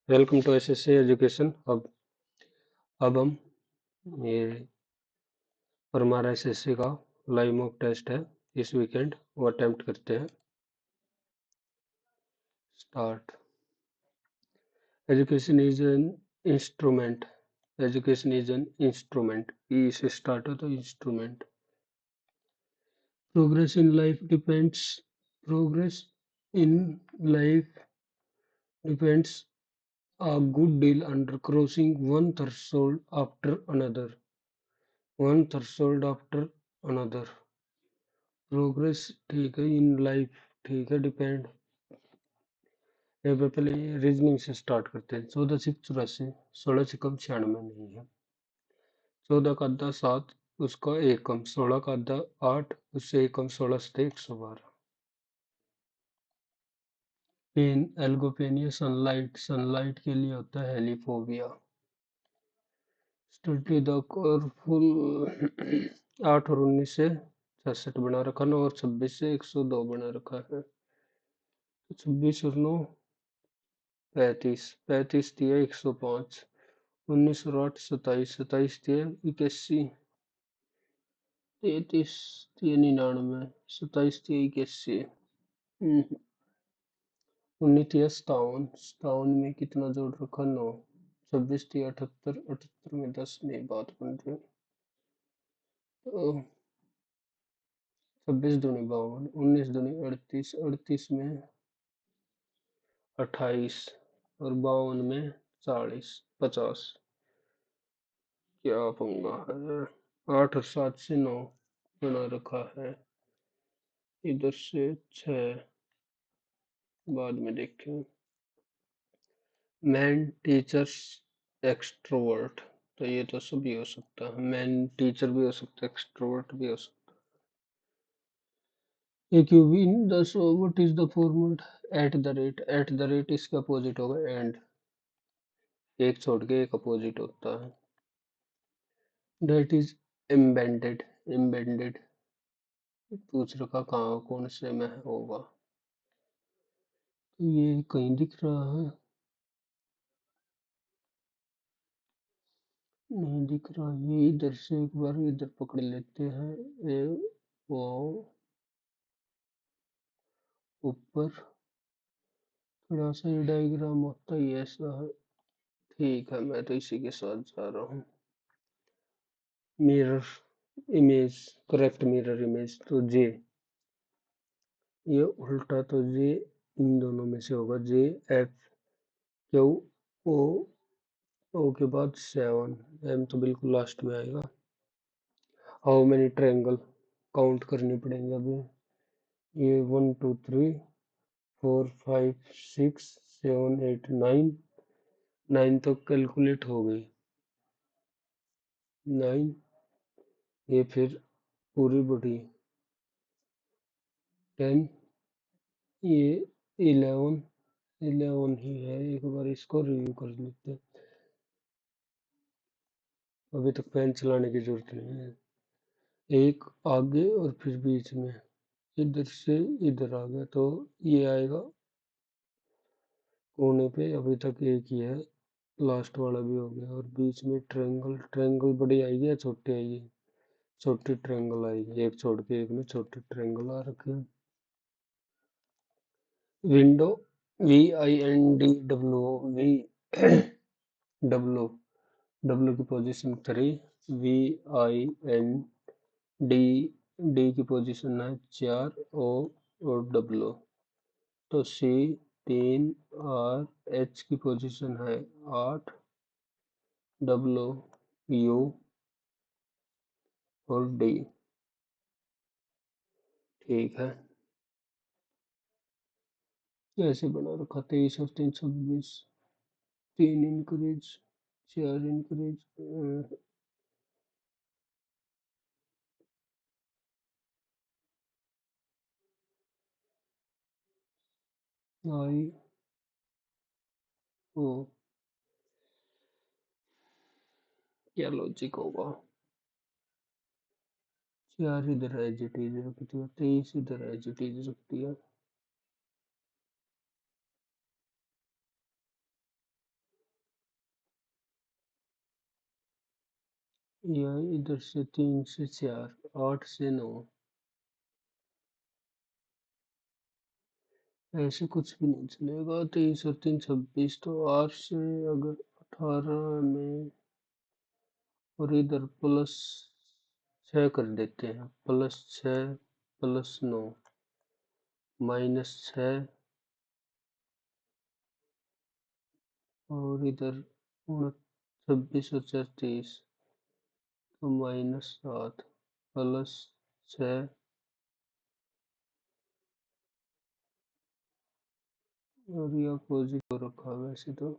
Welcome to SSC education. अब हम ये और हमारा एसएससी का लाइव मॉक टेस्ट है इस वीकेंड, वो अटेम्प्ट करते हैं। Start. Education is an instrument. Education is an instrument. E से स्टार्ट हो तो instrument. Progress in life depends. Progress in life depends a good deal under crossing one threshold after another. One threshold after another. Progress ठीक है, in life ठीक है, depend. यहाँ पे पहले रीजनिंग से स्टार्ट करते हैं। 14 से 84, 16 से कम 96 नहीं है। 14 का आधा 7, उसका एक कम, 16 का आधा 8, उससे एक कम, 16 से 112। पेन, एल्गोपेनिया, सनलाइट, सनलाइट के लिए होता है हेलिफोबिया। Study the कर्वफुल। 8 और 19 से 66 बना रखा, 9 और 26 से 102 बना रखा है। 26 और 9 35, 35 दिया 105, 19 और 8 27, 27 दिया 81, 33 दिया 99, 27 दिया 81, 19 दिया 57, 57 में कितना जोड़ रखा 9, 26 दिया 78, 78 में 10 नहीं बात बन रही। तो 26 दूनी 52, 19 दूनी 38, 38 में 28 और 52 में 40, 50। क्या पंगा है। 8 और 7 से 9 बना रखा है। इधर से 6 बाद में देखें। मैन टीचर्स एक्सट्रोवर्ट, तो ये तो सभी हो सकता है। मैन टीचर भी हो सकता है, एक्सट्रोवर्ट भी हो सकता है। एक you win the show, what is the formula? At the rate, at the rate इसका अपोजिट होगा एंड। एक छोड़ के एक अपोजिट होता है। दैट इज एम्बेडेड, एम्बेडेड पूछ रखा कहाँ कौन से में होगा, तो ये कहीं दिख रहा है, नहीं दिख रहा। ये इधर से एक बार इधर पकड़ लेते हैं। ए, वो ऊपर थोड़ा सा ये डायग्राम होता ही ऐसा है। ठीक है, मैं तो इसी के साथ जा रहा हूँ। Mirror image, correct mirror image, तो जे ये उल्टा, तो जे इन दोनों में से होगा। जे एफ क्यू ओ, ओ के बाद 7, एम तो बिल्कुल लास्ट में आएगा। हाउ मेनी ट्रायंगल, काउंट करनी पड़ेंगे अभी। ये 1 2 3 4 5 6 7 8 9, 9 तो कैलकुलेट हो गई 9। ये फिर पूरी बड़ी 10, ये 11, 11 ही है। एक बार इसको रिव्यू कर लेते हैं, अभी तक पेन चलाने की जरूरत नहीं है। एक आगे और फिर बीच में, इधर से इधर आ गया तो ये आएगा कोने पे, अभी तक एक ही है, लास्ट वाला भी हो गया। और बीच में ट्रायंगल, ट्रायंगल बड़ी आएगी या छोटी आएगी? छोटी ट्रायंगल आएगी, एक छोड़ के एक में छोटी ट्रायंगल आ रखे हैं। Window, V I N D W, V W, W की position 3, V I N D, D की पोजीशन है 4, ओ और डब्ल्यू, तो सी 3, आर एच की पोजीशन है 8, डब्ल्यू यू और डी। ठीक है, ऐसे बना रखा। 23 और 3 26, 3 इंक्रीज, 4 इंक्रीज, आई ओ, क्या लॉजिक होगा? 4 इधर एज इट इज रख दिया, 23 इधर एज इट इज रख दिया। या इधर से 3 से 4, 8 से 9, ऐसे कुछ भी नहीं चलेगा। 23 और 3 26, तो 8 से अगर 18 में, और इधर प्लस 6 कर देते हैं, +6 +9 -6, और इधर 26 और 34, तो -7 +6, और ये अपोजिट को रखा वैसे तो।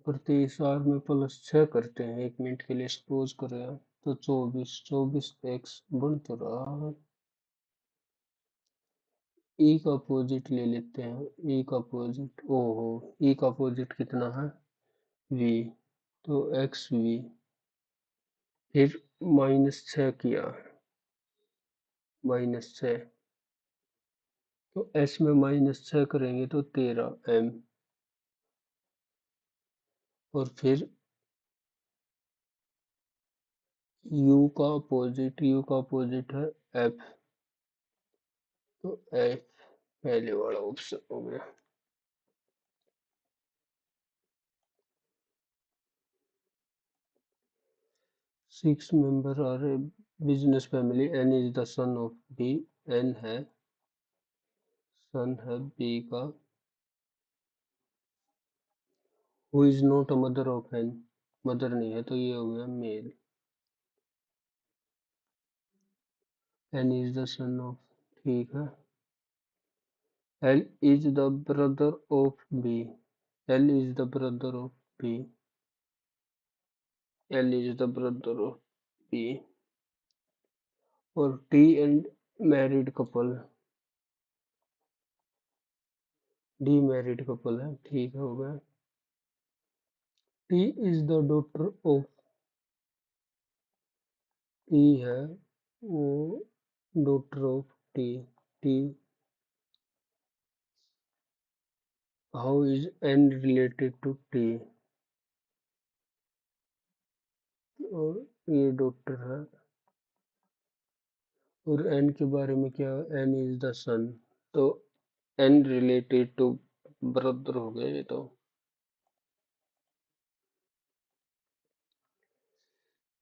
पर 23R में +6 करते हैं, 1 मिनट के लिए सपोज करें, तो 24 बन तो रहा है। ई का अपोजिट ले लेते हैं, ई का अपोजिट, ओहो, ई का अपोजिट कितना है, वी, तो XV, फिर -6 किया, -6, तो S में -6 करेंगे तो 13M, और फिर U का अपोजिट है F, तो F पहले वाला ऑप्शन हो गया। 6 member are a business family, N is the son of B, N है सन है B का, who is not a mother of N, mother नहीं है, तो ये हो गया male. N is the son of, ठीक है। L is the brother of B. L is the brother of B. L is the brother of B. और T and married couple, D married couple है, ठीक है, हो गया। T is the daughter of, T है वो daughter of T, T, how is N related to T, और ये डॉक्टर है, और N के बारे में क्या, N is the son, तो N related to ब्रदर हो गया ये तो।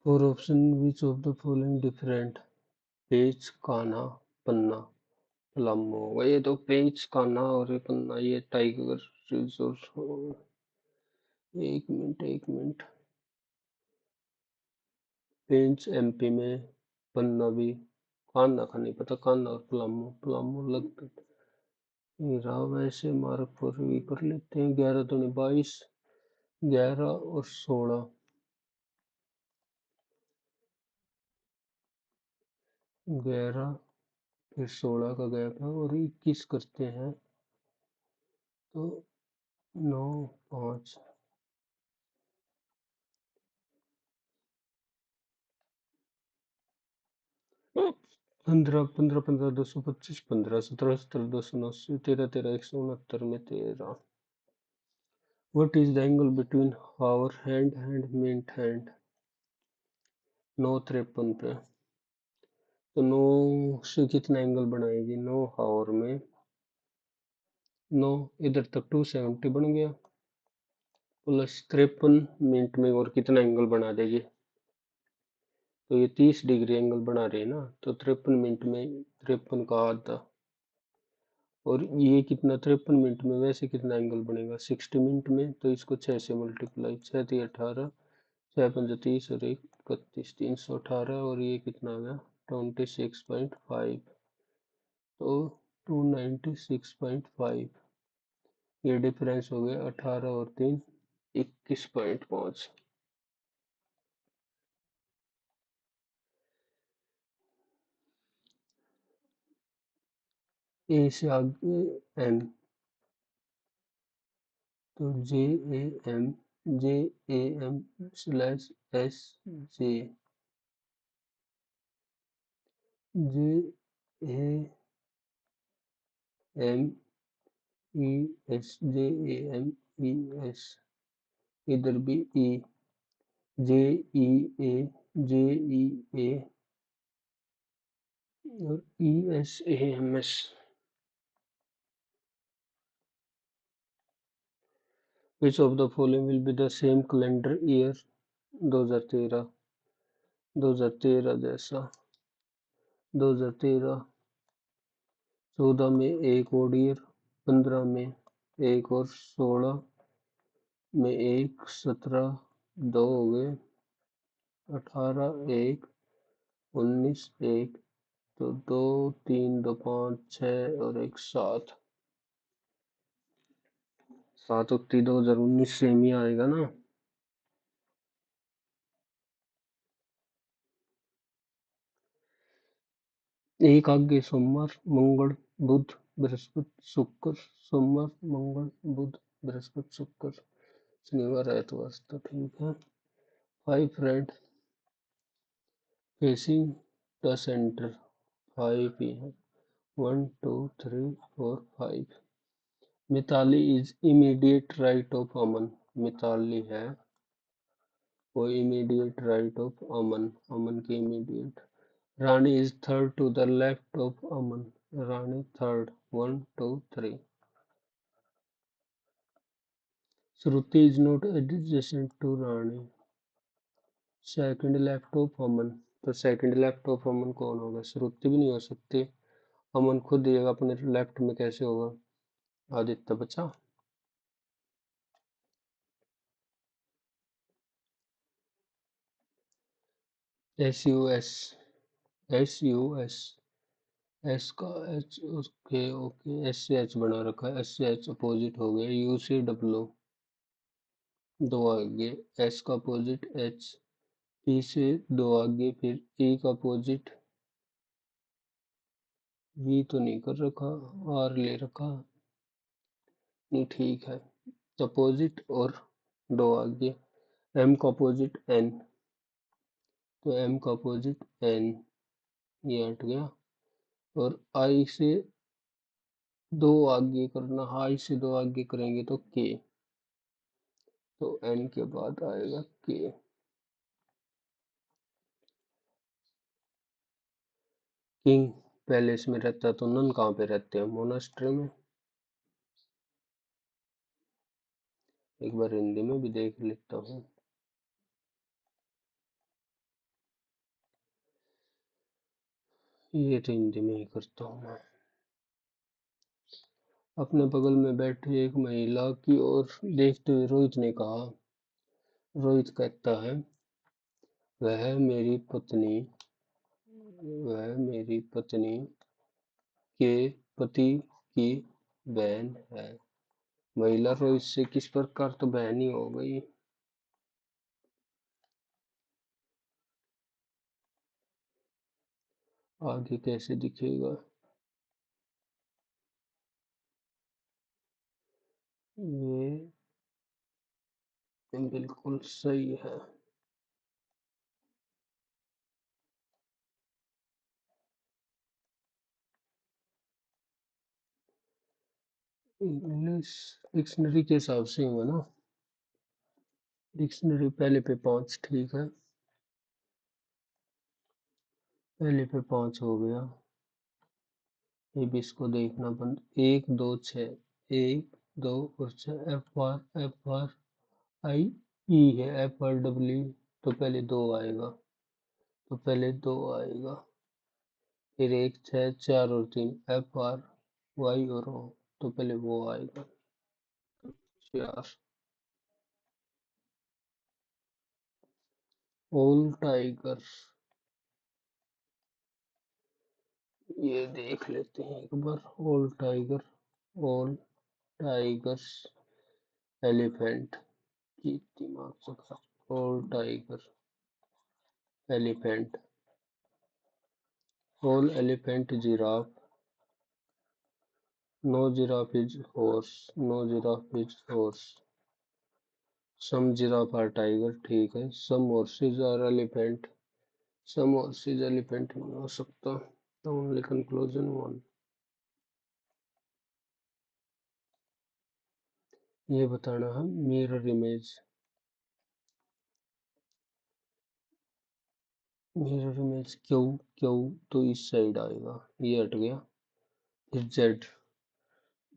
Four option, which of the following different, पेज, कान्हा, पन्ना, पलामू होगा ये तो। पेज, कान्हा और ये पन्ना, ये टाइगर रिजर्व होगा। 1 मिनट 1 मिनट, पेंच MP में, पन्ना भी, कान्हा का नहीं पता, कान्हा और पलामू, पलामू लगता ये रहा। वैसे मार्क पर भी कर लेते हैं, 11 दूनी 22, 11 और 16, 11 फिर 16 का गैप है, और 21 करते हैं, तो 9 5, 15 15 15 225, 15 17 17 289, 13 13 169 में 13। What is the angle between our hand and mint hand? 9 53 पे, तो 9 से कितना एंगल बनाएगी, 9 हावर में, 9 इधर तक 270 बन गया, प्लस 53 मिनट में और कितना एंगल बना देगी, तो ये 30 डिग्री एंगल बना रही है ना, तो 53 मिनट में 53 का आधा, और ये कितना 53 मिनट में वैसे कितना एंगल बनेगा 60 मिनट में, तो इसको 6 से मल्टीप्लाई, 6 3 18, 6 5 30 और 1 31, 318, और ये कितना आ गया 26.5, तो 296.5, ये डिफरेंस हो गया 18 और 3 21.5। ए से आगे एम, तो JAM/S, JAMES, JAMES, इधर भी E, JEA, JEA और ESAMS. Which of the following will be the same calendar year? 2013, 2013 जैसा, 2013, 14 में एक और ईयर, 15 में एक और 16 में एक, 17 दो हो गए, 18 एक, 19 एक, तो 2 3 2 5 6 और एक 7, 7 उक्ति 2019 सेम ही आएगा ना। एक आगे सोमवार, मंगल, बुध, बृहस्पति, शुक्र, सोमवार, मंगल, बुध, बृहस्पति, शुक्र, शनिवार, एतवार, तो ठीक है। 5 फ्रेंड फेसिंग द सेंटर, 5 ही है, 1 2 3 4 5। Mitali is immediate right of Aman, Mitali है वो immediate right of Aman, Aman की immediate. Rani is third to the left of Aman, Rani third, 1 2 3। Shruti is not adjacent to Rani, second left of Aman, तो second left of Aman कौन होगा? श्रुति भी नहीं हो सकती, अमन खुद ही अपने लेफ्ट में कैसे होगा? आदित्य बचा। SUS, SUS, एस का एच, ओके ओके, एस से एच बना रखा है, एस से एच अपोजिट हो गया, यू से डब्ल्यू दो आगे, एस का अपोजिट एच, पी से दो आगे, फिर ई का अपोजिट वी तो नहीं कर रखा, आर ले रखा, नहीं ठीक है, अपोजिट और दो आगे, एम का अपोजिट एन, तो एम का अपोजिट एन, ये हट गया, और आई से दो आगे करना, आई से दो आगे करेंगे तो के, तो एन के बाद आएगा के। किंग पैलेस में रहता है, तो नन कहाँ पे रहते हैं? मोनास्ट्री में। एक बार हिंदी में भी देख लेता हूँ। ये तो हिंदी में ही करता हूँ मैं। अपने बगल में बैठी एक महिला की ओर देखते हुए रोहित ने कहा, रोहित कहता है, वह मेरी पत्नी, वह मेरी पत्नी के पति की बहन है। महिला रोहित से किस प्रकार, तो बहन ही हो गई। आगे कैसे दिखेगा? ये बिल्कुल सही है। इंग्लिश डिक्शनरी के हिसाब से हुआ ना, डिक्शनरी पहले पे 5, ठीक है, पहले पे 5 हो गया। अब इसको देखना बंद, 1 2 6, 1 2 और 6, एफ आर आई ई है, एफ आर डब्ल्यू, तो पहले दो आएगा, तो पहले दो आएगा, फिर 1 6 4 और 3, एफ आर वाई और ओ, तो पहले वो आएगा, 4। ओल टाइगर, ये देख लेते हैं एक बार, ओल टाइगर, ओल टाइगर्स, एलिफेंट की दिमाग से खा, all tiger, elephant, all elephant, giraffe, no giraffe is horse, no giraffe is horse, some giraffe are tiger, ठीक है, some horses are elephant, some horses elephant नहीं हो सकता, तो ओनली कंक्लूजन 1। ये बताना है mirror image, mirror image Q, Q तो इस साइड आएगा, ये हट गया। फिर जेड,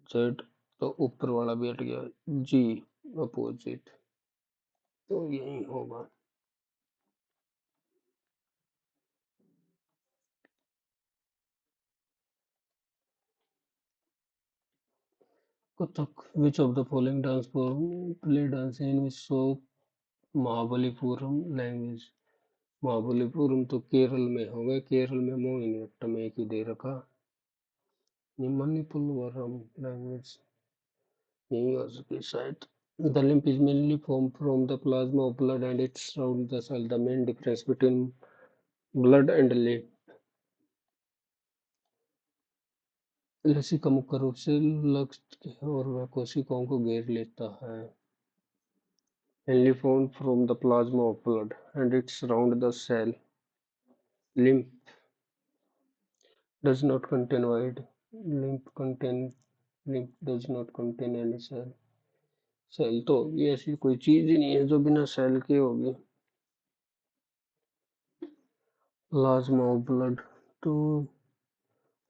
जेड तो ऊपर वाला भी हट गया। जी अपोजिट, तो यही होगा। Kathak, which of the following dance form play dance in which so Mahabalipuram language. Mahabalipuram तो केरल में हो गए, केरल में मोहिनीअट्टम एक ही दे रखा। ये मणिपुरम लैंग्वेज यही हो सके शायद। The lymph is mainly formed from the plasma of blood and it surrounds the cell. The main difference between blood and lymph, लसिका मुख्य रूप से लक्ष्य और वह कोशिकाओं को घेर लेता है। Mainly formed from the plasma of blood and it surrounds the cell. Lymph does not contain void. Lymph does not contain any cell. Cell तो ये ऐसी कोई चीज ही नहीं है जो बिना सेल के होगी। प्लाज्मा ऑफ ब्लड तो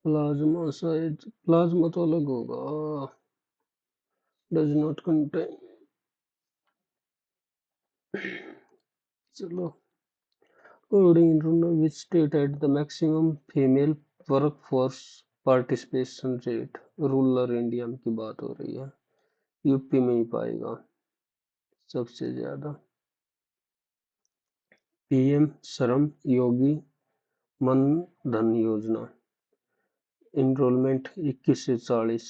प्लाज्मा शायद, प्लाज्मा तो अलग होगा। डज नॉट कंटेन, चलो। According to which state had the maximum female workforce participation rate? Rural India की बात हो रही है, यूपी में ही पाएगा सबसे ज्यादा। पीएम श्रम योगी मन धन योजना, इनरोलमेंट 21 से 40,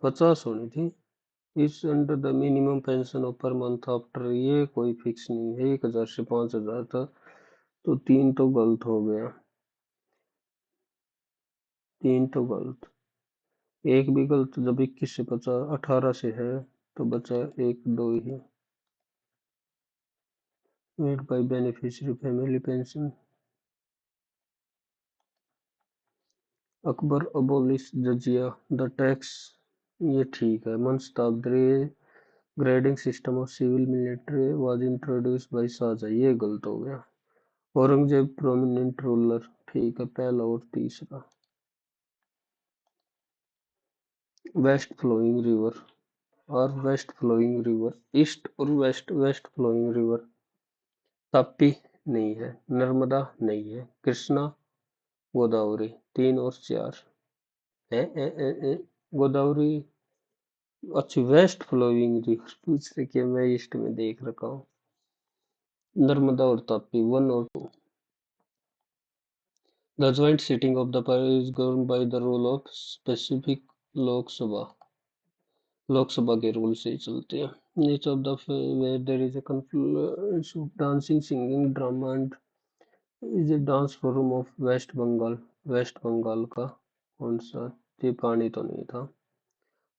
50 होनी थी। इस under the minimum pension of per month after, ये कोई फिक्स नहीं है, 1000 से 5000 था, तो तीन तो गलत हो गया, तीन तो गलत, एक भी गलत। जब 21 से 50 18 से है तो बचा एक दो ही। Made by beneficiary family pension. Akbar abolish जजिया द टैक्स, ये ठीक है। मनस्ताब grading system of civil military was introduced by Shahjahan, ये गलत हो गया। औरंगजेब प्रोमिनेंट रूलर, ठीक है पहला और तीसरा। वेस्ट फ्लोइंग रिवर और वेस्ट फ्लोइंग रिवर, ईस्ट और west, west flowing river. Tapti नहीं है, नर्मदा नहीं है, कृष्णा, गोदावरी, तीन और चार गोदावरी। अच्छी वेस्ट फ्लोइंग रिवर पूछ रही है, मैं ईस्ट में देख रखा हूँ। नर्मदा और ताप्ती, वन और two. The joint sitting of the parliament is govern by the rule of specific Lok Sabha, Lok Sabha के रूल से ही चलते हैं। Niche of the where there is a confluence of dancing singing drama and is a dance form of West Bengal, West Bengal का कौन सा? ये पानी तो नहीं था,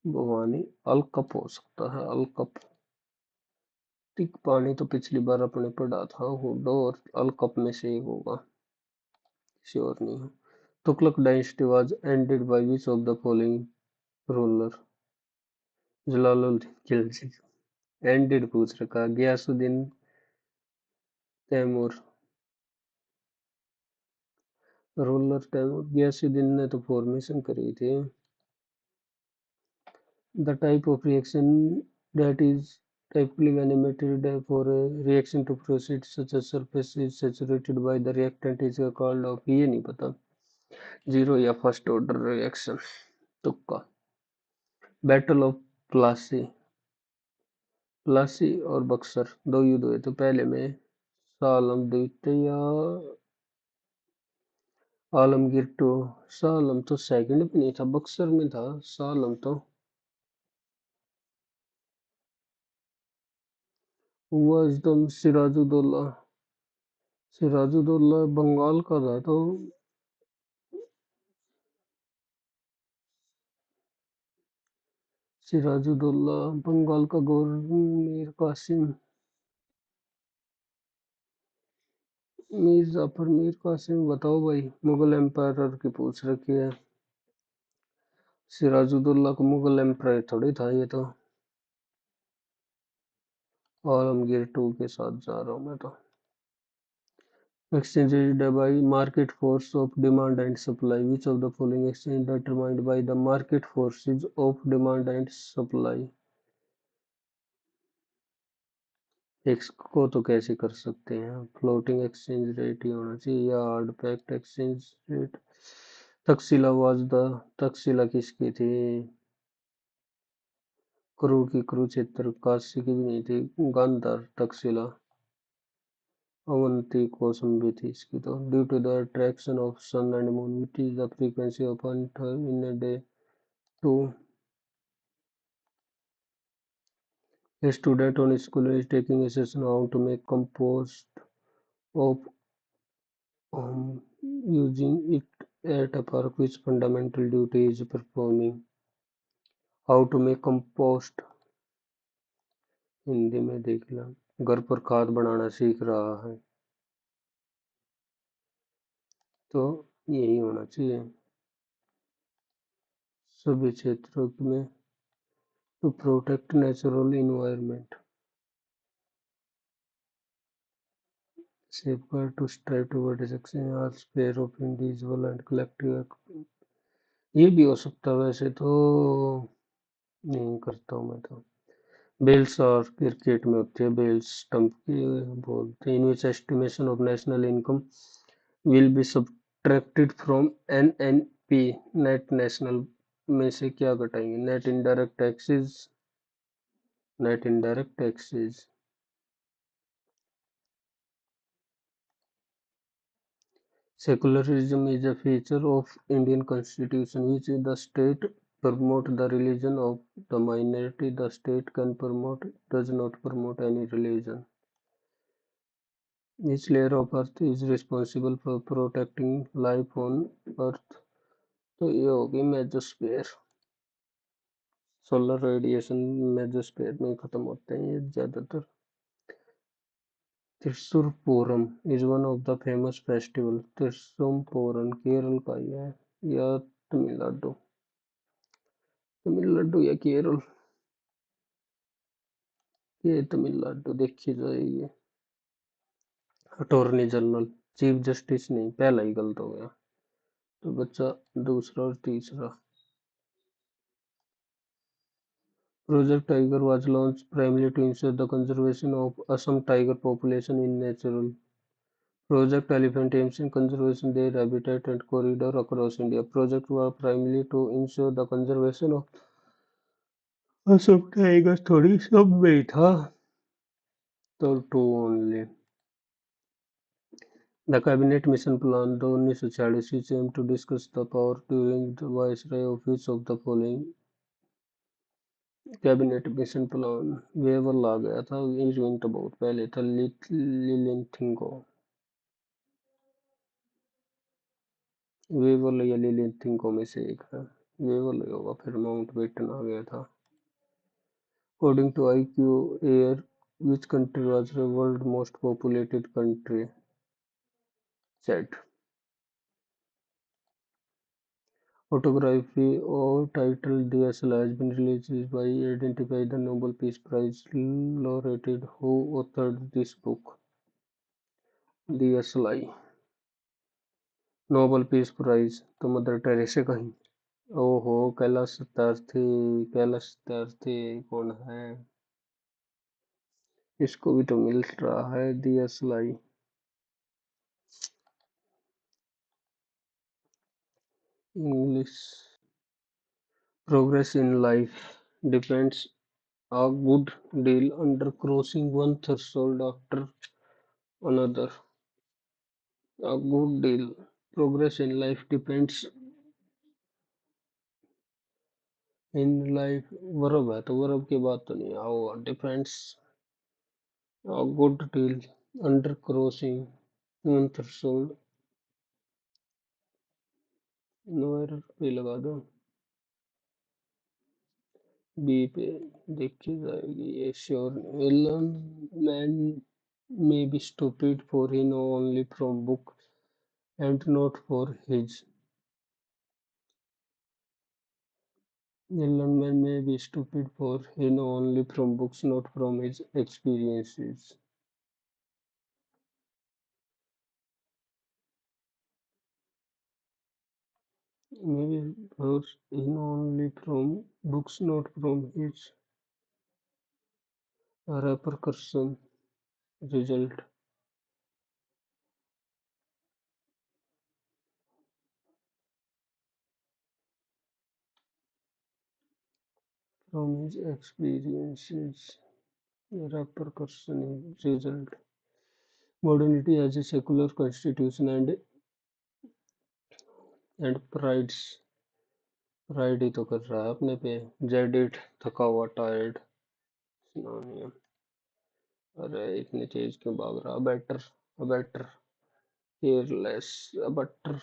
भवानी, अलकप हो सकता है, अलकप। तिक पानी तो पिछली बार अपने पढ़ा था, हुडो और अलकप में से एक होगा, श्योर नहीं हूँ। Tughlaq dynasty was ended by which of the following ruler? Jalaluddin Khilji. Ended पूछ रखा, गयासुद्दीन तैमूर, रूलर तैमूर। गयासुद्दीन ने तो फॉर्मेशन करी थी। The type of reaction that is typically when a material for a reaction to proceed such a surface is saturated by the reactant is called of, ये नहीं पता, zero या फर्स्ट ऑर्डर रिएक्शन, तुक्का। Battle of Plassey, Plassey और बक्सर दो युद्ध हुए तो पहले में शाह आलम द्वितीय, आलमगीर टू। शाह आलम तो सेकंड में नहीं था, बक्सर में था शाह आलम तो। हुआ एकदम सिराजुद्दौला, सिराजुद्दौला बंगाल का था तो। सिराजुद्दौला बंगाल का गवर्नर मीर कासिम, मीर जाफर मीर कासिम। बताओ भाई, मुगल एम्पायर की पूछ रखी है। सिराजुद्दौला को मुगल एम्पायर थोड़ी था ये तो। आलमगीर टू के साथ जा रहा हूँ मैं तो। Exchange is by market force of demand and supply. Which of the following exchange determined by the market forces of demand and supply? X को तो कैसे कर सकते हैं, फ्लोटिंग एक्सचेंज रेट ही होना चाहिए या hard packed exchange rate. Takshashila was the Takshashila किसकी थी? क्रू की, कुरुक्षेत्र। काशी की भी नहीं थी, गांधार। तक्षशिला अवंती कौसंबी थी इसकी तो। Due to the attraction of sun and moon which is the frequency of in a day. Two. A student on school is taking a session how to make compost of using it at a park. Which fundamental duty is performing? How to make compost Hindi में देख लो। घर पर खाद बनाना सीख रहा है, तो यही होना चाहिए। सभी क्षेत्रों में to protect natural environment. Safeguard to strive toward success are spare of individual and collective. ये भी हो सकता है वैसे तो, नहीं करता हूँ मैं तो। बेल्स और क्रिकेट में होती है, बेल्स स्टंप की बोलते हैं। In which estimation of national income will be subtracted from NNP. Net national में से क्या घटाएंगे? Net indirect taxes. Net indirect taxes. Secularism is a feature of Indian constitution which the state promote the religion of the minority. The state can promote, does not promote any religion. Each layer of earth is responsible for protecting life on earth. तो ये होगी mesosphere. Solar radiation mesosphere में खत्म होते हैं ये ज्यादातर। Thrissur Pooram is one of the famous festival. Thrissur Pooram Kerala का ही है या तमिलनाडु? तमिलनाडु या केरल? ये तमिलनाडु देखी जाएगी। अटॉर्नी जनरल, चीफ जस्टिस नहीं, पहला ही गलत हो गया तो बच्चा दूसरा और तीसरा। Project Tiger was launched primarily to ensure the conservation of Assam tiger population in natural. Project Elephant aims in conservation their habitat and corridor across India. Project was primarily to ensure the conservation of Assam tiger, थोड़ी सब में ही था तो two only. The Cabinet Mission Plan, the 1946, which aimed to discuss the power during the Viceroy of which of the following? Cabinet mission plan Wavell ला गया था, event बहुत पहले था, लिलिंथिंगो। वेवर या लिलिंथिंगो में से एक है, वेवर होगा, फिर माउंट बेटन आ गया था। According to IQ air which country was the world most populated country? Chat. Autography or title DSL has been released by identify the Nobel Peace Prize laureate who authored this book. DSLI Nobel peace prize तो Mother Teresa कहीं। ओहो, कैलाश सत्यार्थी। कैलाश सत्यार्थी कौन है? इसको भी तो मिल रहा है DSLI। English. Progress in life depends a good deal under crossing one threshold after another. A good deal. Progress in life depends in life verb है तो verb के बाद तो नहीं आओ। Depends a good deal under crossing one threshold। No error पे लगा दो, बी पे देखी जाएगी ये sure. Man may be stupid for he know only from book and not for his। Learn man may be stupid for he know only from books not from his experiences। maybe first in only from books, not from his repercussion result from his experiences, repercussion result. Modernity has a secular constitution and pride ही तो कर रहा है अपने पे Z it थका हुआ tired सिनोनियम अरे इतनी तेज क्यों भाग रहा better careless butter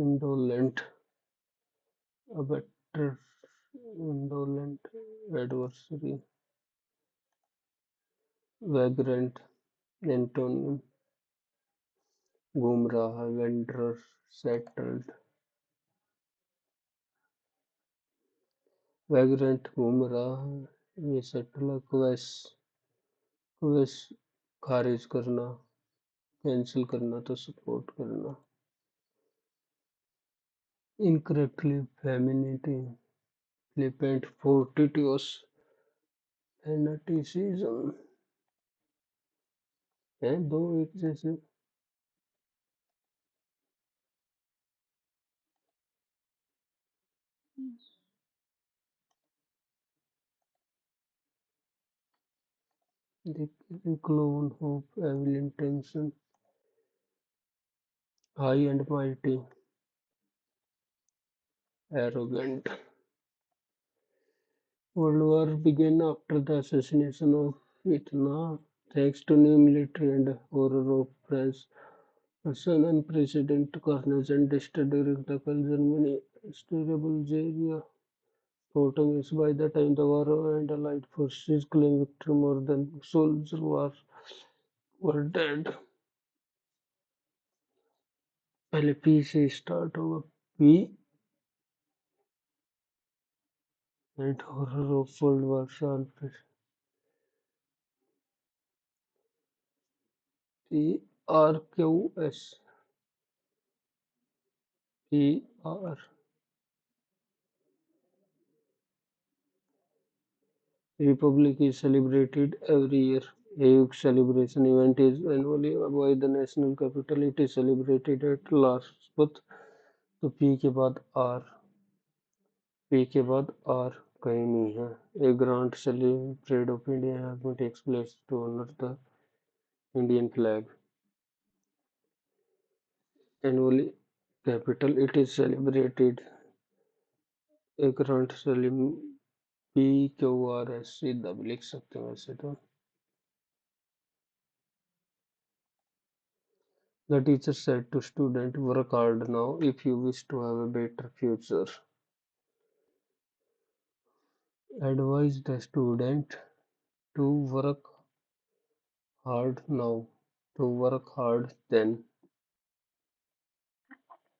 indolent better indolent adversary vagrant antonym घूम रहा है wanderer settled vagrant घूम रहा है ये settle क्वेस क्वेस खारिज करना कैंसिल करना तो सपोर्ट करना incorrectly femininity flippant fortuitous fanaticism है दो एक जैसे the clone hope evil intention high and mighty arrogant World War began after the assassination of Vietnam, thanks to new military and horror of France. An unprecedented carnage and destruction during the Cold Germany terrible area bottom is by the time the war and Allied forces claimed victory more than soldiers were dead. पहले P से start होगा P and horror of world war P R Q S P R Republic is celebrated every year. A huge celebration event is annually by the national capital. It is celebrated at large. But तो P के बाद R, P के बाद R कहीं नहीं है. A grand parade of India has been takes place to honor the Indian flag. Annually capital it is celebrated. A grand celebration P Q R S सीधा भी लिख सकते हैं वैसे तो. The teacher said to student, work hard now if you wish to have a better future. Advise the student to work hard now, to work hard then,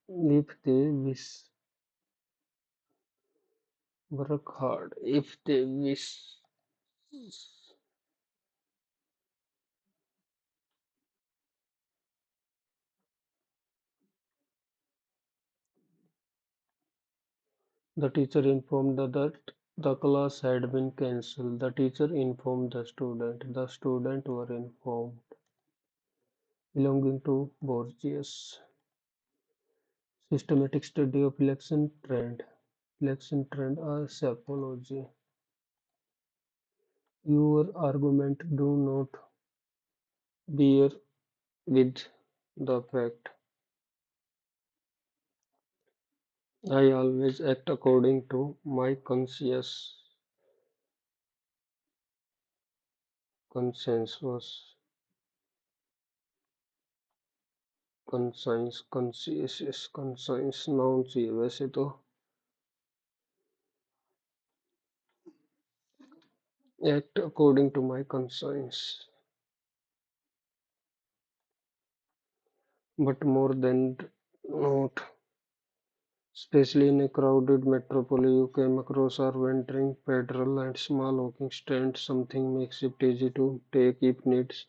if they wish, work hard if they wish. The teacher informed that the class had been cancelled. The teacher informed the student. The student were informed. Belonging to Borgias. Systematic study of election trend. Election trend are psychology. Your argument do not bear with the fact. I always act according to my consensus, conscience noun चाहिए वैसे तो act according to my conscience, but more than not, especially in a crowded metropolis, you came across our wandering petrol and small walking stand. Something makes it easy to take if needs.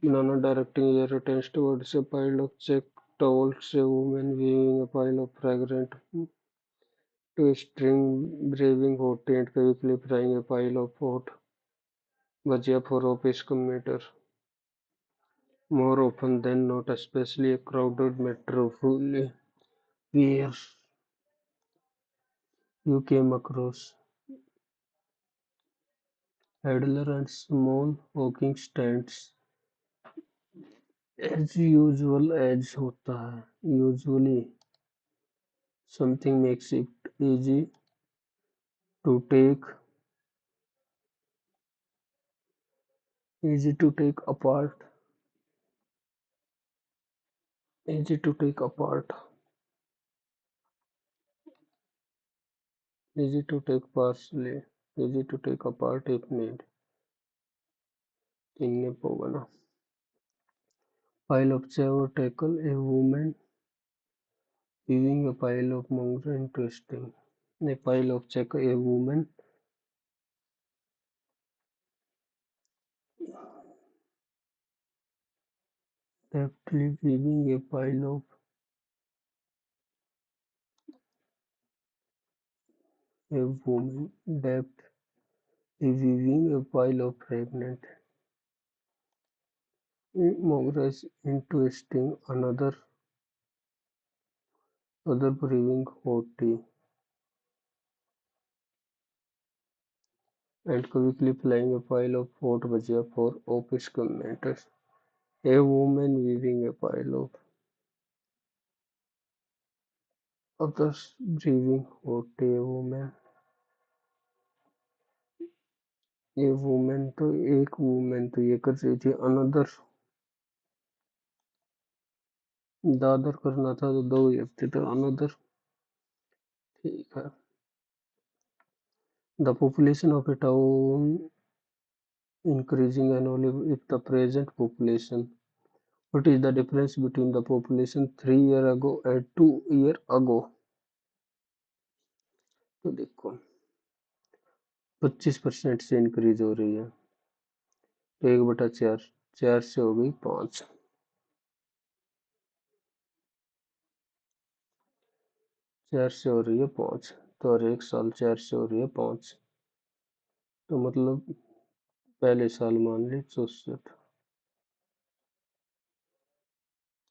Banana directing your attention towards a pile of check tells a woman weaving a pile of fragrant to a string braving hot tent quickly frying a pile of hot bhajia for office commuter. More often than not, especially a crowded metro fully where you came across idler and small hawking stands as usual as होता है usually something makes it to take easy to take apart easy to take apart easy to take parsley easy to take apart if need इनने पोगना pile of chair tackle a woman weaving a pile of mongrel interesting a pile of check a woman deftly weaving a pile of a woman deftly weaving a pile of pregnant mongrels into a sting other brewing hot tea and quickly flying a pile of hot bhajia for office commuters. A woman weaving a pile of others brewing hot tea. A woman तो ये कर रही थी another Dadar करना था तो दो ही हफ्ते तो अनदर ठीक है the population of A town increasing annually if the present population what is the difference between the population 3 year ago and 2 year ago तो देखो 25% से इंक्रीज हो रही है तो 1/4 4 से हो गई 5 4 से हो रही है 5 तो हर एक साल 4 से हो रही है 5 तो मतलब पहले साल मान ली 64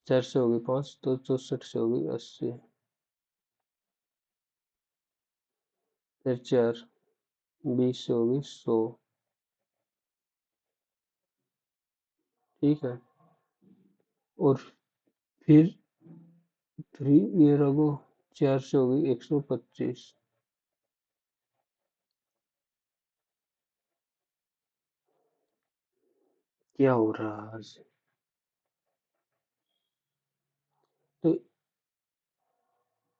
4 से हो गई 5 तो 64 से हो गई 80 फिर 4 20 से हो गई 100 ठीक है और फिर 3 year ago 4 से हो गई 125 क्या हो रहा है आज तो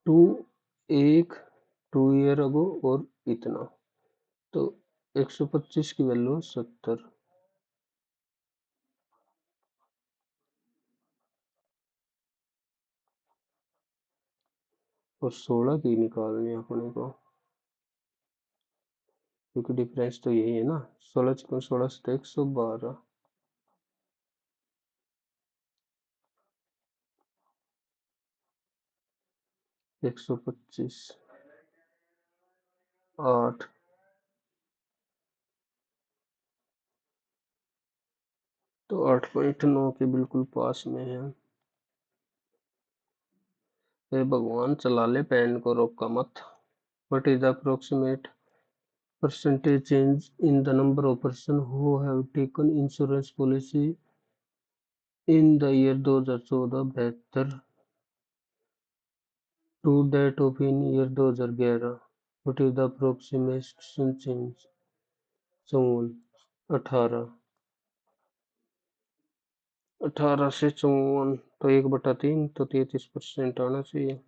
टू एक 2 year ago और इतना तो 125 की वैल्यू 70 और 16 की निकालनी है अपने को क्योंकि डिफरेंस तो यही है ना 16 से 112 125 8 तो 8.9 के बिल्कुल पास में है हे भगवान चला ले पेन को रोका मत what is the approximate percentage change in the number of person who have taken insurance policy in the year 2014 बेहतर to that of in year 2011 what is the approximation change चौवन 18 18 से 54 तो 1/3 तो 33% आना चाहिए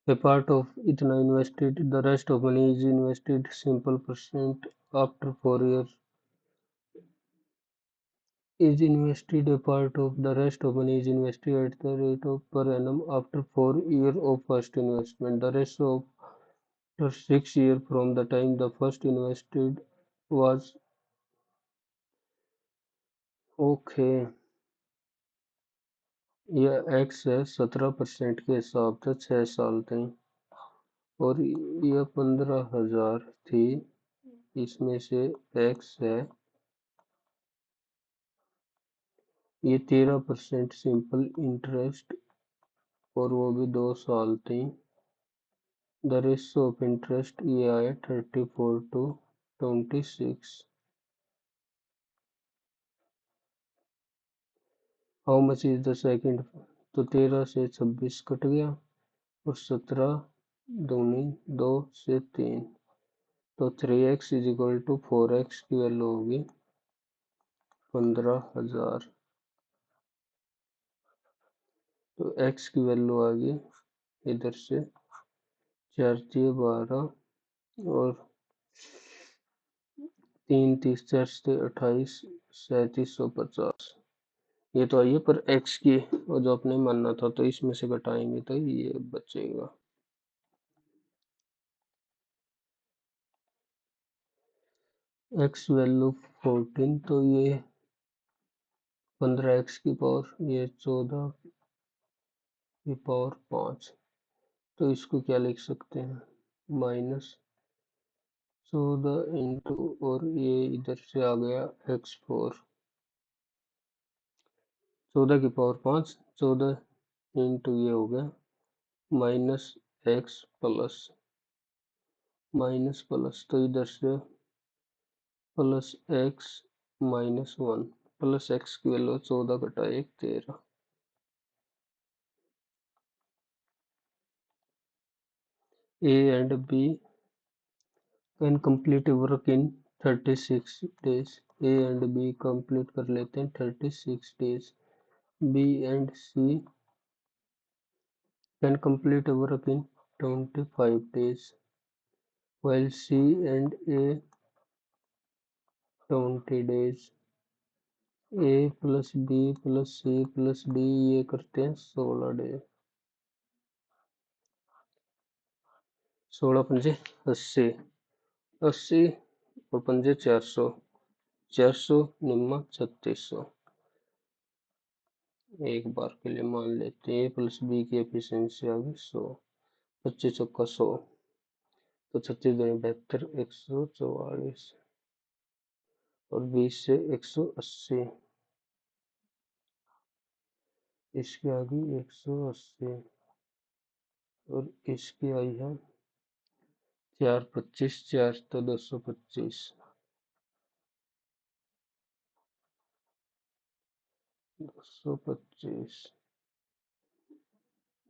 a part of इतना invested the rest of money is invested simple percent after 4 years is invested a part of the rest of money is invested at the rate of per annum after 4 years of first investment the rest of after 6 years from the time the first invested was okay, यह x है 17% के हिसाब से 6 साल तक, और यह 15,000 थी, इसमें से एक्स है, ये 13% सिंपल इंटरेस्ट, और वो भी 2 साल थी। द रेशियो ऑफ इंटरेस्ट ये आया 34:26। How much is the second? तो 13 से 26 कट गया, और 17 दूनी 2 से 3, तो 3x is equal to 4x की वैल्यू होगी 15,000। तो x की वैल्यू आ गई इधर से 4×12, और 3×30 4×28 3750। ये तो आई है, पर x की, और जो अपने मानना था तो इसमें से घटाएंगे तो ये बचेगा। x वैल्यू 14, तो ये 15x की पावर, ये 14 की पावर 5। तो इसको क्या लिख सकते हैं, -14 इंटू, और ये इधर से आ गया x4, 14 की पावर 5, 14 इंटू ये हो गया -x प्लस माइनस प्लस, तो इधर से प्लस एक्स -1, प्लस एक्स की वैल्यू 14 घटा 1 13। A and B can complete work in 36 days. A and B complete कर लेते हैं 36 days. B and C can complete work in 25 days, while C and A 20 days। A plus B plus C plus D ये करते हैं 16 days. 16×5 80, 80 और 5 400, 400 निम्मा 3600। एक बार के लिए मान लेते हैं ए प्लस बी की एफिशिएंसी आ गई 100, 25×100, तो 36×72 144, और 20 से 180, इसकी आ गई 180, और इसकी आई है 4×25, 4 तो 225, 225,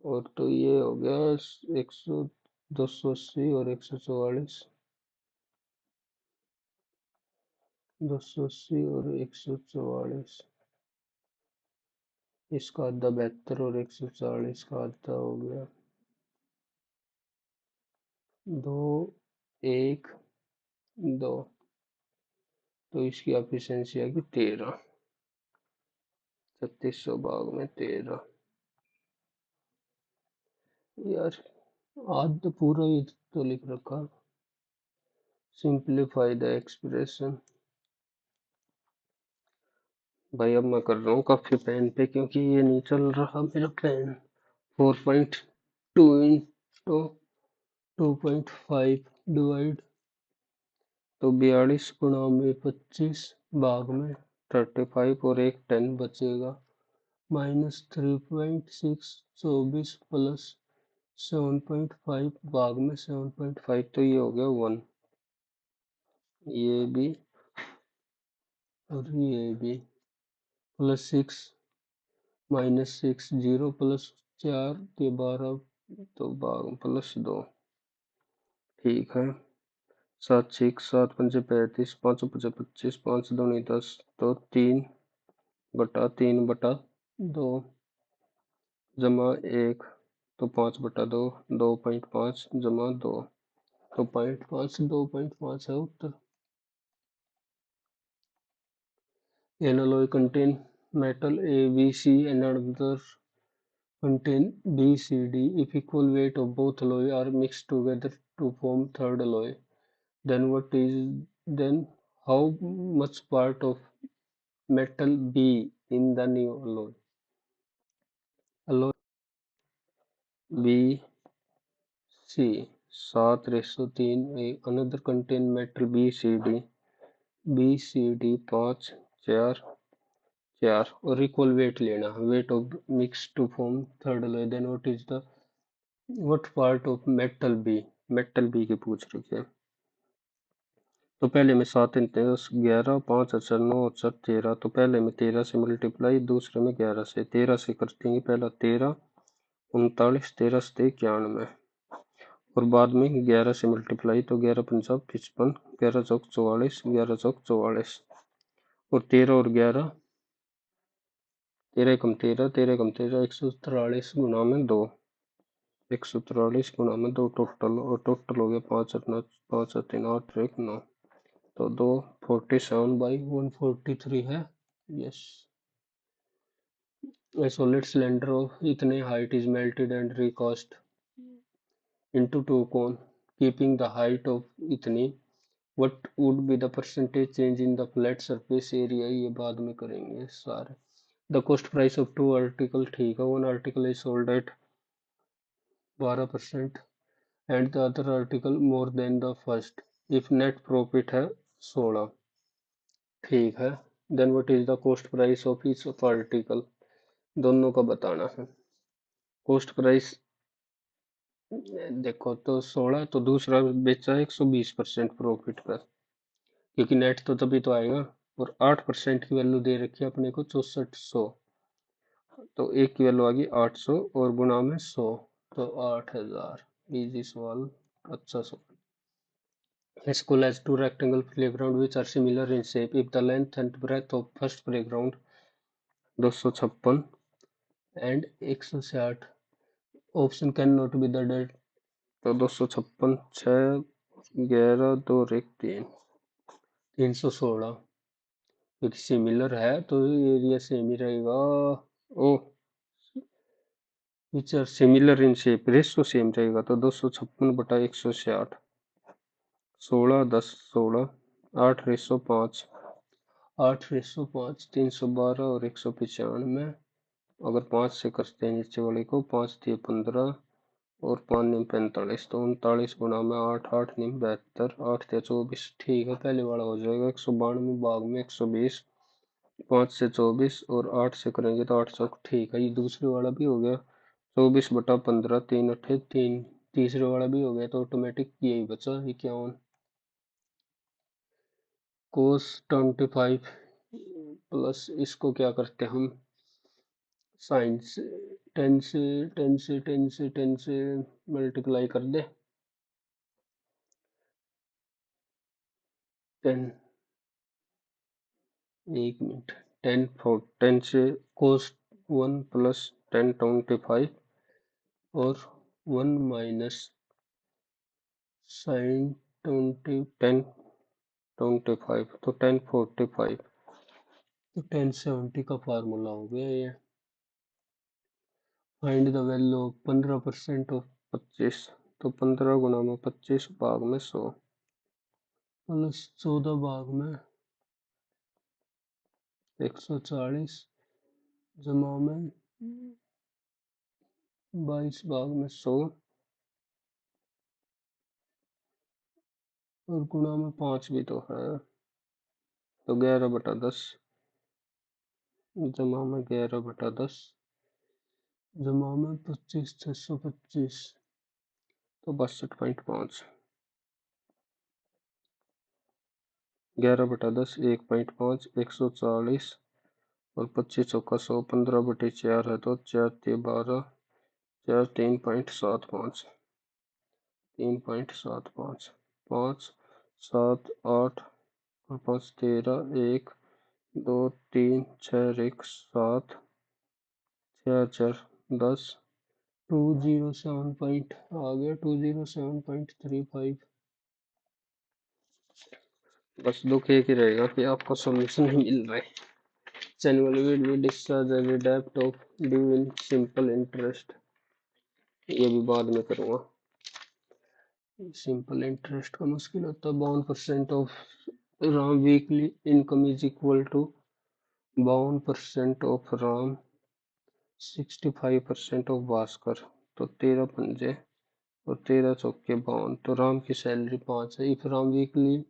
और तो ये हो गया 100, 280 और 144, 280 और 144, इसका आधा 72, और 140 का आधा हो गया 2 1 2, तो इसकी एफिशिएंसी आएगी 13, 3600 भाग में 13। यार आज तो पूरा ही तो लिख रखा, सिंप्लीफाई द एक्सप्रेशन। भाई अब मैं कर रहा हूँ काफी पेन पे, क्योंकि ये नहीं चल रहा मेरा पेन। 4.2 इंटू 2.5 डिवाइड, तो 42 में 25 भाग में 35, और एक 10 बचेगा, -3.6 24 प्लस 7.5 भाग में 7.5, तो ये हो गया 1, ये भी और ये भी, +6 -6 0 प्लस 4 के 12, तो भाग +2, ठीक है। 7×6 = 7×5 = 35, 5×5 = 25, 5×2 = 10, तो 3/3/2 जमा 1, तो 5/2, 2.5 जमा 2, तो 0.5 2.5 है उत्तर। An alloy contain metal A, B, C and another contain B, C, D. If equal weight of both alloy are mixed together to form third alloy, then what is then how much part of metal B in the new alloy. Alloy B C 7:3 another contain metal B C D B C D 5 4 4 और equal weight लेना weight of mix to form third alloy. then what part of metal B की पूछ रही है. तो पहले में 7 × 11 5 × 9 × 13 तो पहले में 13 से मल्टीप्लाई दूसरे में 11 से 13 से कर देंगे पहला 13 39 13 से 91 और बाद में 11 से मल्टीप्लाई तो 11 पंजा 55 11 चौक 44 11 चौक 44 और 13 और 11 13 कम 13 13 कम 13 143 गुना में 2 143 गुना में 2 टोटल और टोटल हो गया 5 5 3 8 1 9 तो 247/143 है. Yes. A solid cylinder of इतने height is melted and recast into two cone keeping the height of इतनी. what would be the percentage change in the flat surface area ये बाद में करेंगे सारे. the cost price of two article ठीक है. one article is sold at 12% and the other article more than the first if net profit है 16 ठीक है. then what is the cost price of each of article दोनों का बताना है. Cost price देखो तो 16 तो दूसरा बेचा 120% प्रॉफिट पर क्योंकि नेट तो तभी तो आएगा और 8% की वैल्यू दे रखी है अपने को 6400 तो एक की वैल्यू आ गई 800 और गुना में 100 तो 8000. इजी सवाल अच्छा सवाल. A school has two rectangle playground which are similar in shape if the length and breadth of first playground 256 and 160 option cannot be the dead तो 256 6 11 2 1 3 316 क्योंकि सिमिलर है तो एरिया सेम ही रहेगा. Oh which are similar in shape ratio same रहेगा तो 256/160 16 10 16 8/5 8/5 312 और 195 अगर 5 से करते हैं नीचे वाले को 5 दिए 15 और 5 निम 45 तो 39 गुना में 8 8 निम 72 8 या 24 ठीक है. पहले वाला हो जाएगा 192 भाग में 120 5 से 24 और 8 से करेंगे तो 8 चौक ठीक है. ये दूसरे वाला भी हो गया 24/15 3 अट्ठे 3 तीसरे वाला भी हो गया तो ऑटोमेटिक यही बचा 51 cos 25 प्लस इसको क्या करते हैं हम साइन से 10 से 10 से 10 से 10 से मल्टीप्लाई कर दे 10 एक मिनट 10 से cos 1 प्लस 10 25 और 1 माइनस साइन 10 25 तो 1045 तो 1070 का फार्मूला हो गया ये. Find the value of 15% of 25 तो 15 गुना में 25 भाग में 100 प्लस 14 भाग में 140 जमा में 22 भाग में 100 और गुणा में 5 भी तो है तो 11/10 जमा में 11/10 जमा में 25 625 तो 62.5 11/10 1.5 140 और 25 चौका 100 15/4 है तो 4 3 12 4 3.75 3.75 5 7 8 और 5 13 1 2 3 6 1 7 6 4 10 207 पॉइंट आ गया 207.35. बस दुख एक ही रहेगा कि आपको सॉल्यूशन नहीं मिल रहा है. Annual will be discharged as a debt of due in simple interest. ये भी बाद में करूँगा. सिंपल इंटरेस्ट का मुश्किल होता है. 52% of weekly income is equal to 52% of Ram, 65% of Bhaskar. तो 13 पंजे और 13 चौके 52। तो राम की सैलरी 5 है। If Ram weekly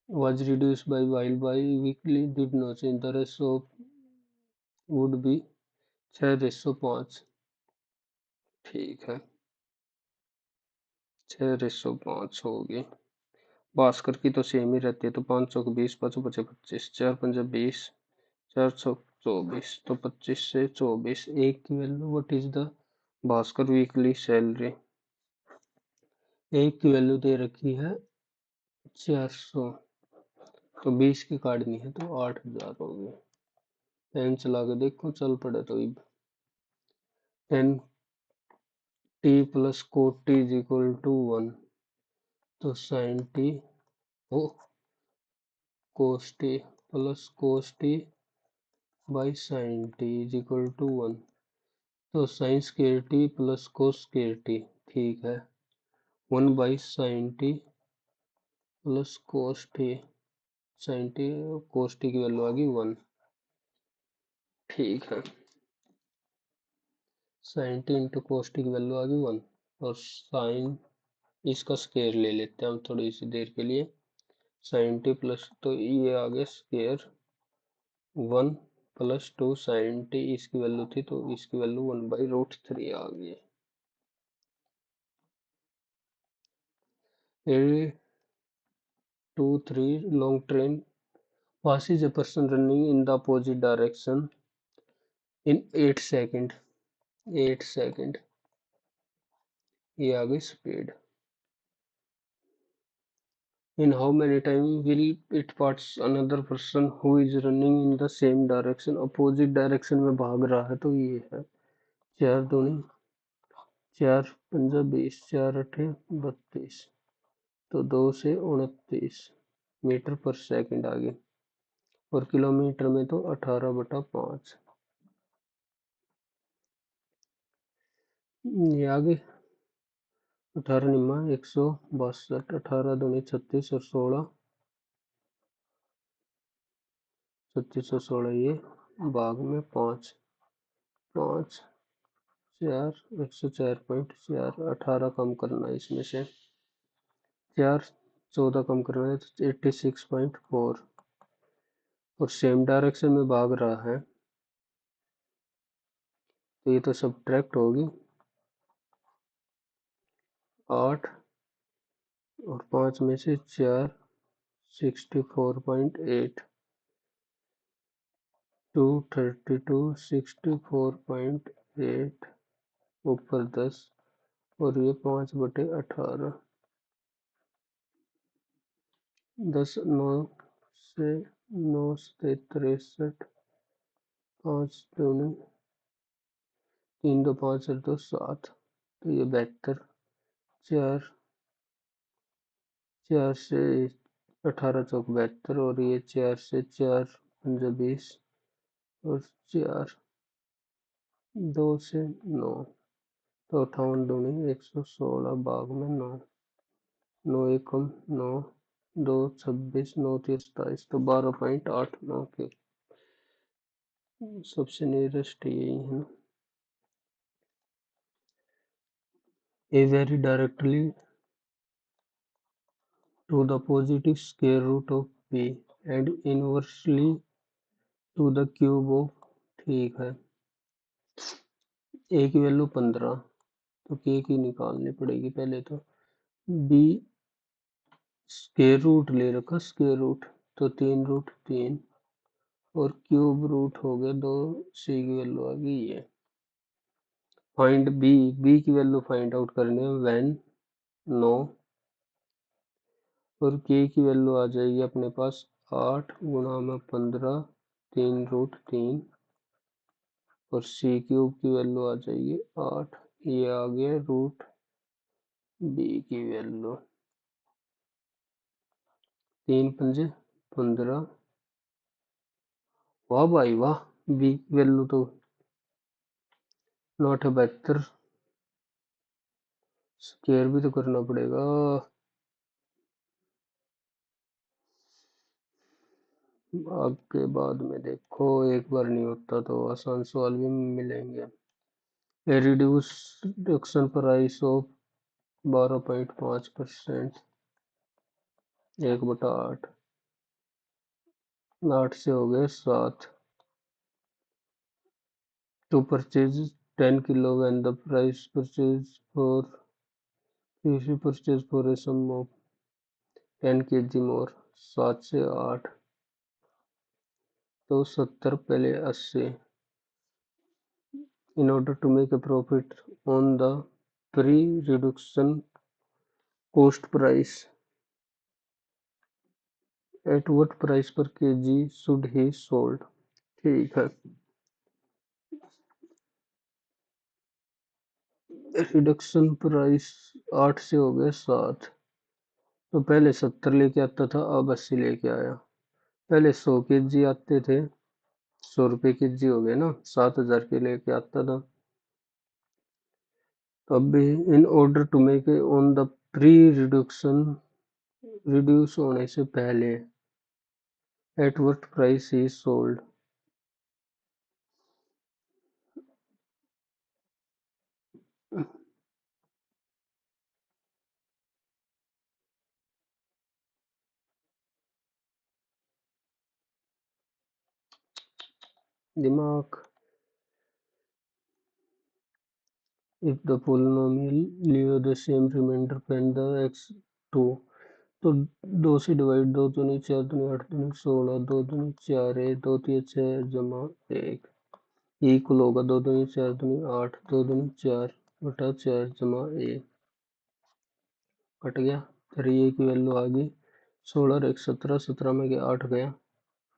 was reduced by while by weekly did not change, the ratio would be 6:5। ठीक है, 6:5 होगी। भास्कर की तो सेम ही रहती है, तो 5 चौक 20, 5 5 25, 4 पंजा 20, 4 चौक 24, तो 25 से 24। एक की value what is the Bhaskar weekly salary. एक की वैल्यू दे रखी है 400, तो 20 की काटनी है, तो 8,000 हो गए। पेन चला के देखो, चल पड़े तो। 10t plus cot T is equal to 1, तो sine T oh cos T plus cos T by sine T is equal to 1, तो sine square T plus cos square T. ठीक है, 1/sin t plus cos T, sine T cos T की value आ गई 1। ठीक है, sine T into cos T की value आ गई 1, और साइन इसका स्क्वायर ले लेते हैं हम थोड़ी सी देर के लिए। साइन टी प्लस, तो ये आ गया स्क्वायर 1 प्लस 2 साइन टी, इसकी वैल्यू थी, तो इसकी वैल्यू 1/√3 आ गई। A 2 3 long train passes a person running in the opposite direction in 8 second. 8 second, ये आ गई speed. In how many time will it pass another person who is running in the same direction? opposite direction में भाग रहा है, तो ये है 4 दूनी 4 पंजा 20, 4 अठे 32, तो 2 से 29 मीटर पर सेकंड आ गए। और किलोमीटर में तो 18/5 ये आ गए। 18 निम्मा 162, 18 दूनी 36 और 16 36 और 16, ये भाग में 5 5 4 104.4। 18 कम करना है इसमें से, 4 14 कम करना है, तो 86.4। और सेम डायरेक्शन में भाग रहा है, तो ये तो सब्ट्रैक्ट होगी 8 और 5 में से 4 64.8 232 64.8 ऊपर 10 और ये 5/18 10 9 से 9 से 63 5 दूनी 3 2 5 और 2 7, तो ये 72 4 4 से 18 चौक 72 और ये 4 से 4 पंजा 20 और 4 2 से 9, तो 58 दूनी 116 भाग में 9 9 एकम 9 2 26 9 3 27, तो 12.89 के सबसे नियरेस्ट यही है ना। A vary directly to the positive square root of b and inversely to the cube of। ठीक है, a की वैल्यू 15, तो k की निकालनी पड़ेगी पहले। तो b स्क्वायर रूट ले रखा, स्क्वायर रूट, तो 3√3 और क्यूब रूट हो गया 2, c की वैल्यू आ गई है। फाइंड b की वैल्यू फाइंड आउट करनी है व्हेन 9 और k की वैल्यू आ जाएगी अपने पास 8 गुणा में 15 3√3 और c क्यूब की वैल्यू आ जाएगी 8, ये आ गया रूट b की वैल्यू। 3 पंजे 15, वाह भाई वाह, b की वैल्यू तो 972, स्क्वायर भी तो करना पड़ेगा। आपके बाद में देखो, एक बार नहीं होता तो आसान सवाल भी मिलेंगे। ए रिड्यूक्शन प्राइस ऑफ 12.5%, 1/8, 8 से हो गए 7। To purchase 10 kilo when the price purchase for if you purchase for a sum of 10 kg more, 7 से 8 तो 70 पहले 80। In order to make a profit on the pre-reduction cost price, at what price per kg should he sold? ठीक है। Reduction price 8 से हो गए 7, तो पहले 70 लेके आता था, अब 80 लेके आया। पहले 100 kg आते थे, 100 रुपए kg हो गए ना, 7,000 के लेके आता था। तो अब भी in order to make on the pre reduction, reduce होने से पहले, एट व्हाट प्राइस ही सोल्ड। दिमाग। If the polynomial leave the same remainder pen the X 2, तो 2 से डिवाइड, 2 दूनी 4 दूनी 8 दूनी 16, 2 दूनी 4 है, 2 तिया 6 जमा 1 इक्वल होगा 2 दूनी 4 दूनी 8, 2 दूनी 4 बटा 4 जमा 1, कट गया। फिर ये की वैल्यू आ गई 16 और 1 17, 17 में गया 8 गया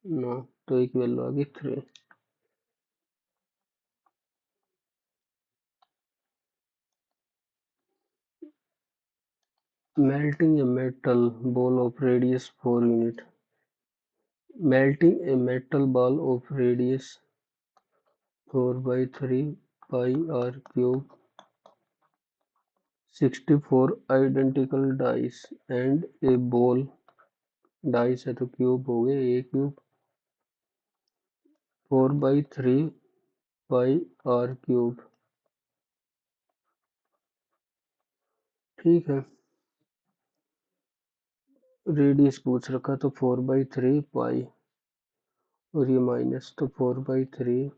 9, तो एक वैल्यू आ गई 3। Melting a metal ball of radius 4 unit. Melting a metal ball of radius 4 by 3 pi r cube, 64 identical dice and a ball, dice है तो क्यूब हो गए, a cube 4 by 3 pi r cube. ठीक है, radius पूछ रखा तो 4 by 3 पाई, और ये माइनस तो 4 by 3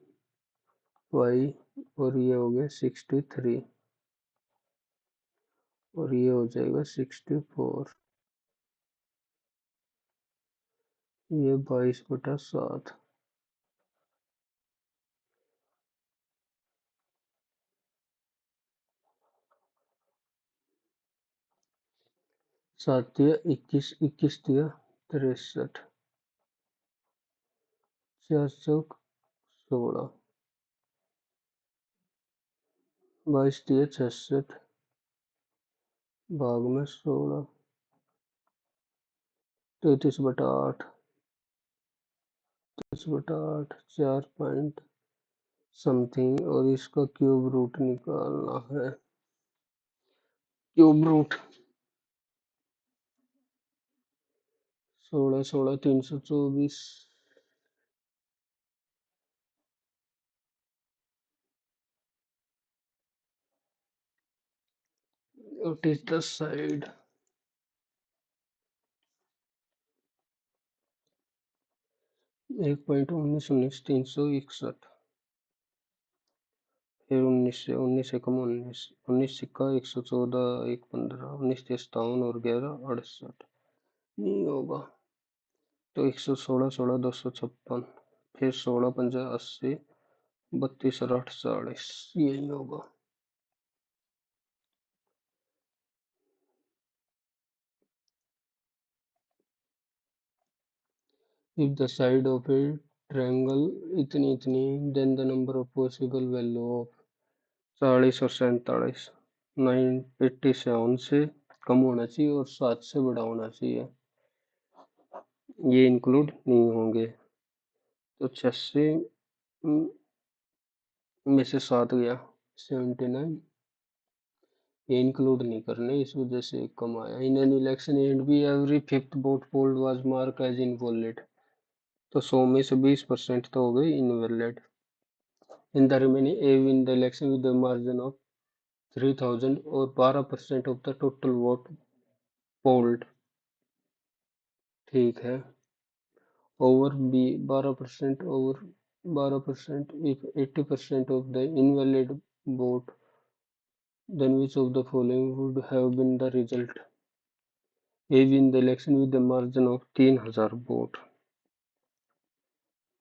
पाई, और ये हो गया 63, और ये हो जाएगा 64, ये 22/7। 7 तिया 21, 21 तिया 63, 4 चौक 16, 22 तिया 66, भाग में 16, 33/8, 33/8, 4 पॉइंट समथिंग, और इसका क्यूब रूट निकालना है। Cube root 16 16 324। What is the side? 1.19 361, फिर 19 से 19 से कम 19, 19 सिक्का 114, 1 15, 19 57 और 11 68, नहीं होगा। तो 116 16 256, फिर 16 पंजा 80, 32 और 8 40, यही होगा। If the side of a triangle इतनी इतनी, then the number of possible value of 40 और 47, 987 से कम होना चाहिए और 7 से बड़ा होना चाहिए, ये इंक्लूड नहीं होंगे। तो 86 में से 7 गया 79, ये इंक्लूड नहीं करने, इस वजह से कम आया। In an election and B every fifth vote polled was mark as invalid, तो 100 में से 20% तो हो गई invalid. In the remaining A win the election with the margin of 3000 और 12% of the total vote polled. ठीक है। Over B 12% over 12% if 80% of the invalid vote, then which of the following would have been the result? A win the election with a margin of 3000 vote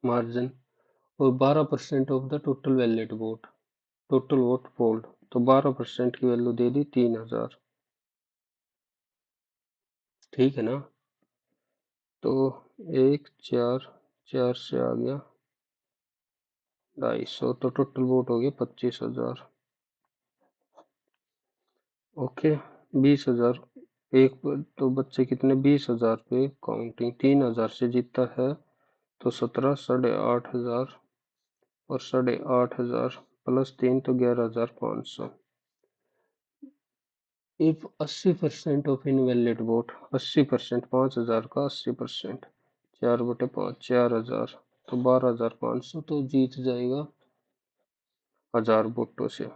margin और 12% of the total valid vote, total vote polled, तो 12% की value दे दी 3000। ठीक है ना। तो 1 4 4 से आ गया 250, तो टोटल वोट हो गया 25,000। ओके। 20,000 एक तो बच्चे कितने 20,000 पे काउंटिंग 3,000 से जीता है तो 17 8,500 और 8,500 प्लस 3 तो 11,500। इफ 80% ऑफ इनवैलिड वोट 80% 5,000 का 80% 4/5 4,000 तो 12,500 तो जीत जाएगा 1,000 वोटों से।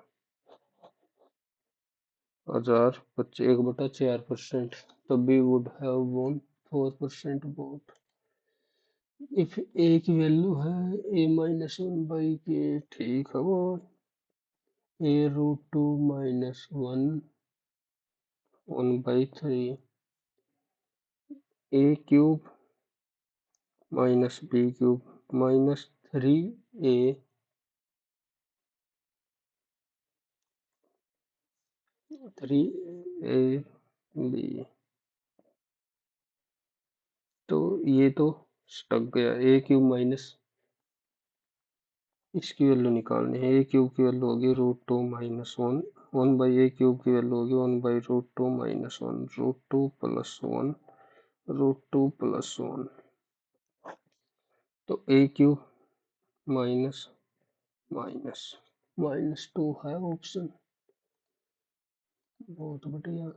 1,000 1/4% तो बी वुड हैव वोन 4% वोट। इफ ए की वैल्यू है a-1/k, ठीक है वो a√2 -1/3 a³ -b³ -3a 3ab। तो ये तो स्टक गया a³ माइनस इसकी वैल्यू निकालनी है। a³ की वैल्यू होगी √2 -1 1/a³ की वैल्यू होगी 1/√2 -1 √2 + 1 √2 + 1 तो a³ माइनस माइनस -2 है ऑप्शन। बहुत बढ़िया।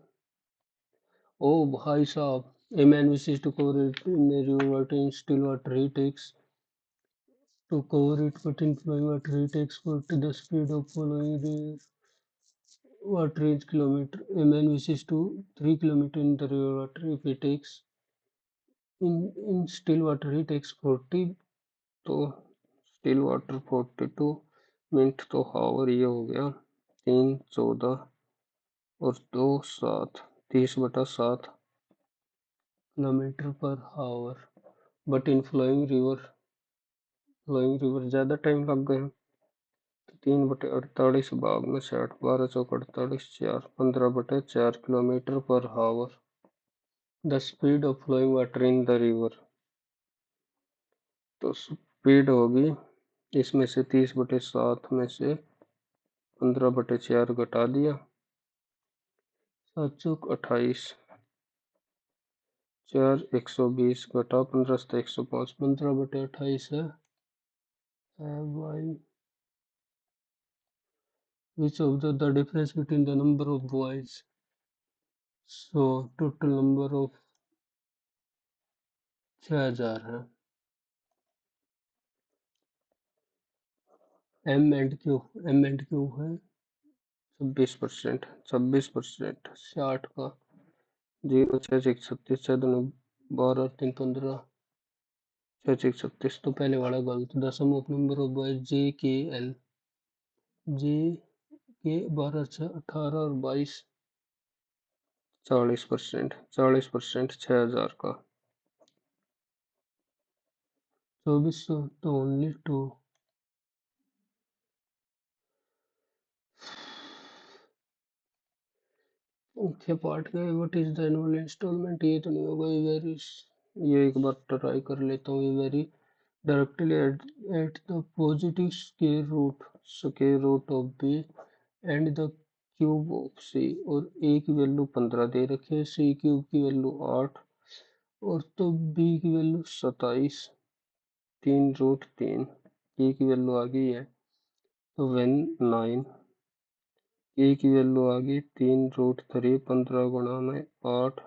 ओ भाई साहब, a man wishes to cover it in a river water in still water, he takes to cover it, but in flowing water he takes 40 the speed of following the water is kilometer. A man wishes to 3 kilometer in the river water, if he takes in still water he takes 40, तो still water 42 minute तो हावर ये हो गया 3 14 और 2 7 30/7 kilometre per hour. But in flowing river ज़्यादा time लग गया। तो 3/48 भाग में 60 12 चौक 48 4 15/4 kilometre per hour the speed of flowing water in the river. तो स्पीड होगी इसमें से 30/7 में से 15/4 घटा दिया 7 चौक 28 4 120 घटा 15 से 105 15/28 है by which of the difference between the number of boys, so total number of 6,000 है। एम एंड क्यू है 26%, 60 का 0 6 6 36 6 2 12 3 15 6 6 36 तो पहले वाला गलत। The sum of number of boys J K 12 6 18 और 22 40% 6,000 का 2400 तो ओनली 2। मुख्य पार्ट का what is the annual instalment, ये तो नहीं होगा। ये वेरी, ये एक बार ट्राई कर लेता हूँ। ये very directly at the positive square root of B and the cube of C, और ए की वैल्यू 15 दे रखी है, सी क्यूब की वैल्यू 8 और तो बी की वैल्यू 27 3√3 ए की वैल्यू आ गई है तो 9 ए की वैल्यू आ गई 3√3 15 गुणा में 8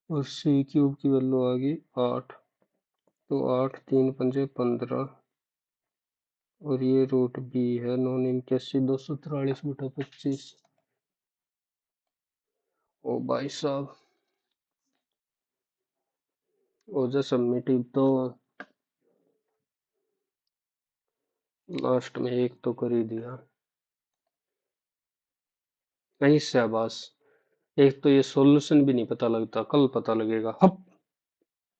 और सी क्यूब की वैल्यू आ गई 8 तो 8 3 पंजे 15 और ये रूट बी है 9 81 243 बटा 25। ओ भाई साहब, हो जा सबमिट तो लास्ट में एक तो कर ही दिया। नहीं शाबाश, एक तो ये सॉल्यूशन भी नहीं पता लगता, कल पता लगेगा। हप।